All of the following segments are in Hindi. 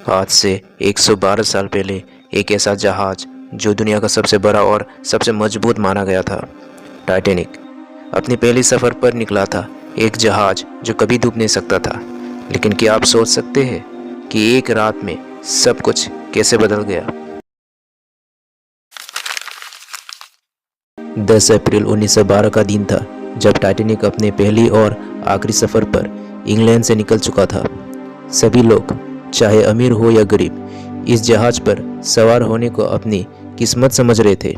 आज से 112 साल पहले एक ऐसा जहाज जो दुनिया का सबसे बड़ा और सबसे मजबूत माना गया था, टाइटैनिक, अपनी पहली सफ़र पर निकला था। एक जहाज जो कभी डूब नहीं सकता था। लेकिन क्या आप सोच सकते हैं कि एक रात में सब कुछ कैसे बदल गया? 10 अप्रैल 1912 का दिन था जब टाइटैनिक अपने पहली और आखिरी सफ़र पर इंग्लैंड से निकल चुका था। सभी लोग, चाहे अमीर हो या गरीब, इस जहाज पर सवार होने को अपनी किस्मत समझ रहे थे।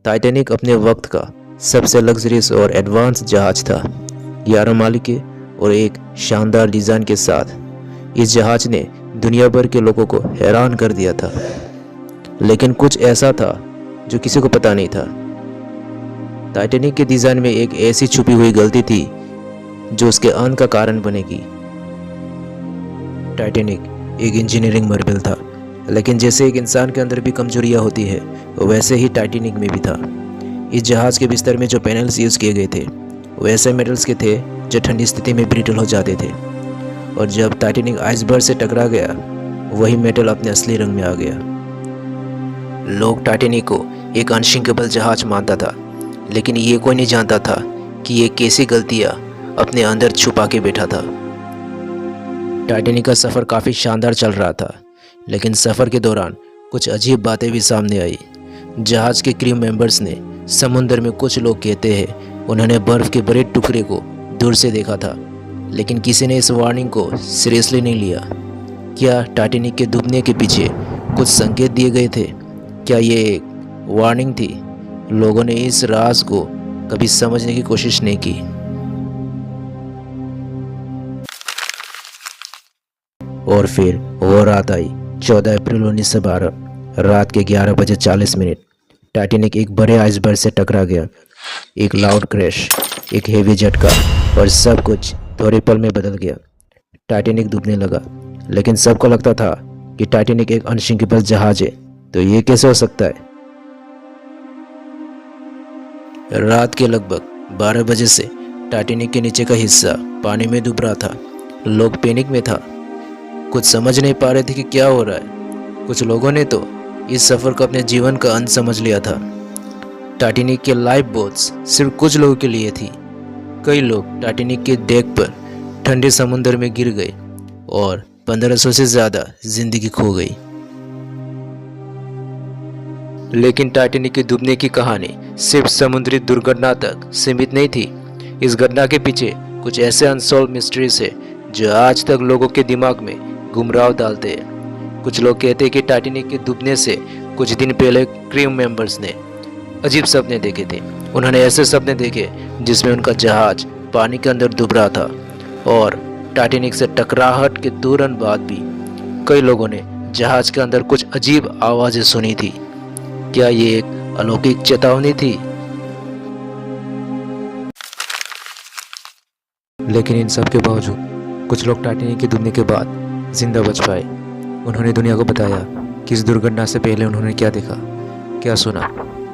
टाइटैनिक अपने वक्त का सबसे लग्जरियस और एडवांस जहाज था। 11 मालिकें और एक शानदार डिज़ाइन के साथ इस जहाज ने दुनिया भर के लोगों को हैरान कर दिया था। लेकिन कुछ ऐसा था जो किसी को पता नहीं था। टाइटैनिक के डिज़ाइन में एक ऐसी छुपी हुई गलती थी जो उसके अंत का कारण बनेगी। टाइटैनिक एक इंजीनियरिंग मार्वल था, लेकिन जैसे एक इंसान के अंदर भी कमजोरियां होती है, वैसे ही टाइटैनिक में भी था। इस जहाज के बिस्तर में जो पैनल्स यूज़ किए गए थे वो ऐसे मेटल्स के थे जो ठंडी स्थिति में ब्रिटल हो जाते थे, और जब टाइटैनिक आइसबर्ग से टकरा गया, वही मेटल अपने असली रंग में आ गया। लोग टाइटैनिक को एक अनसिंकेबल जहाज मानता था, लेकिन ये कोई नहीं जानता था कि ये कैसी गलतियाँ अपने अंदर छुपा के बैठा था। टाइटैनिक का सफ़र काफ़ी शानदार चल रहा था, लेकिन सफ़र के दौरान कुछ अजीब बातें भी सामने आई। जहाज़ के क्रू मेंबर्स ने समुद्र में, कुछ लोग कहते हैं, उन्होंने बर्फ़ के बड़े टुकड़े को दूर से देखा था, लेकिन किसी ने इस वार्निंग को सीरियसली नहीं लिया। क्या टाइटैनिक के डूबने के पीछे कुछ संकेत दिए गए थे? क्या ये एक वार्निंग थी? लोगों ने इस राज को कभी समझने की कोशिश नहीं की। और फिर वो रात आई, 14 अप्रैल 1912, रात के 11 बजे 40 मिनट। टाइटैनिक एक बड़े आइसबर्ग से टकरा गया। एक लाउड क्रैश, एक हेवी झटका, और सब कुछ थोड़े पल में बदल गया। टाइटैनिक डूबने लगा, लेकिन सबको लगता था कि टाइटैनिक एक अनसिंकेबल जहाज है, तो ये कैसे हो सकता है? रात के लगभग 12 बजे से टाइटैनिक के नीचे का हिस्सा पानी में डूब रहा था। लोग पैनिक में था, कुछ समझ नहीं पा रहे थे कि क्या हो रहा है। कुछ लोगों ने तो इस सफ़र को अपने जीवन का अंत समझ लिया था। टाइटैनिक के लाइफ बोट्स सिर्फ कुछ लोगों के लिए थी। कई लोग टाइटैनिक के डेक पर ठंडे समुद्र में गिर गए और 1500 से ज़्यादा जिंदगी खो गई। लेकिन टाइटैनिक के डूबने की कहानी सिर्फ समुद्री दुर्घटना तक सीमित नहीं थी। इस घटना के पीछे कुछ ऐसे अनसॉल्व मिस्ट्रीज है जो आज तक लोगों के दिमाग में गुमराह डालते हैं। कुछ लोग कहते हैं कि टाइटैनिक के डूबने से कुछ दिन पहले क्रू मेंबर्स ने अजीब सपने देखे थे। उन्होंने ऐसे सपने देखे जिसमें उनका जहाज पानी के अंदर डूब रहा था, और टाइटैनिक से टकराहट के तुरंत बाद भी कई लोगों ने जहाज के अंदर कुछ अजीब आवाज़ें सुनी थी। क्या ये एक अलौकिक चेतावनी थी? लेकिन इन सब के बावजूद कुछ लोग टाइटैनिक के डूबने के बाद जिंदा बच पाए। उन्होंने दुनिया को बताया कि इस दुर्घटना से पहले उन्होंने क्या देखा, क्या सुना,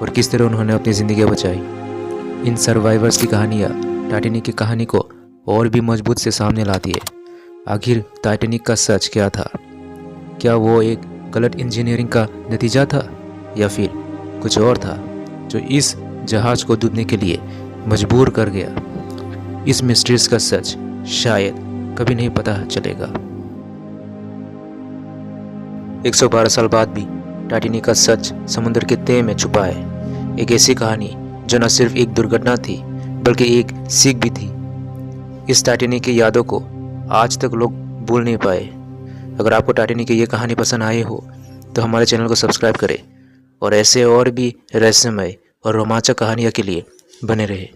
और किस तरह उन्होंने अपनी ज़िंदगी बचाई। इन सर्वाइवर्स की कहानियाँ टाइटैनिक की कहानी को और भी मजबूत से सामने लाती है। आखिर टाइटैनिक का सच क्या था? क्या वो एक गलत इंजीनियरिंग का नतीजा था, या फिर कुछ और था जो इस जहाज़ को डूबने के लिए मजबूर कर गया? इस मिस्ट्रीज का सच शायद कभी नहीं पता चलेगा। 112 साल बाद भी टाइटैनिक का सच समुद्र के तह में छुपा है। एक ऐसी कहानी जो न सिर्फ एक दुर्घटना थी, बल्कि एक सीख भी थी। इस टाइटैनिक की यादों को आज तक लोग भूल नहीं पाए। अगर आपको टाइटैनिक की ये कहानी पसंद आई हो तो हमारे चैनल को सब्सक्राइब करें, और ऐसे और भी रहस्यमय और रोमांचक कहानियों के लिए बने रहे।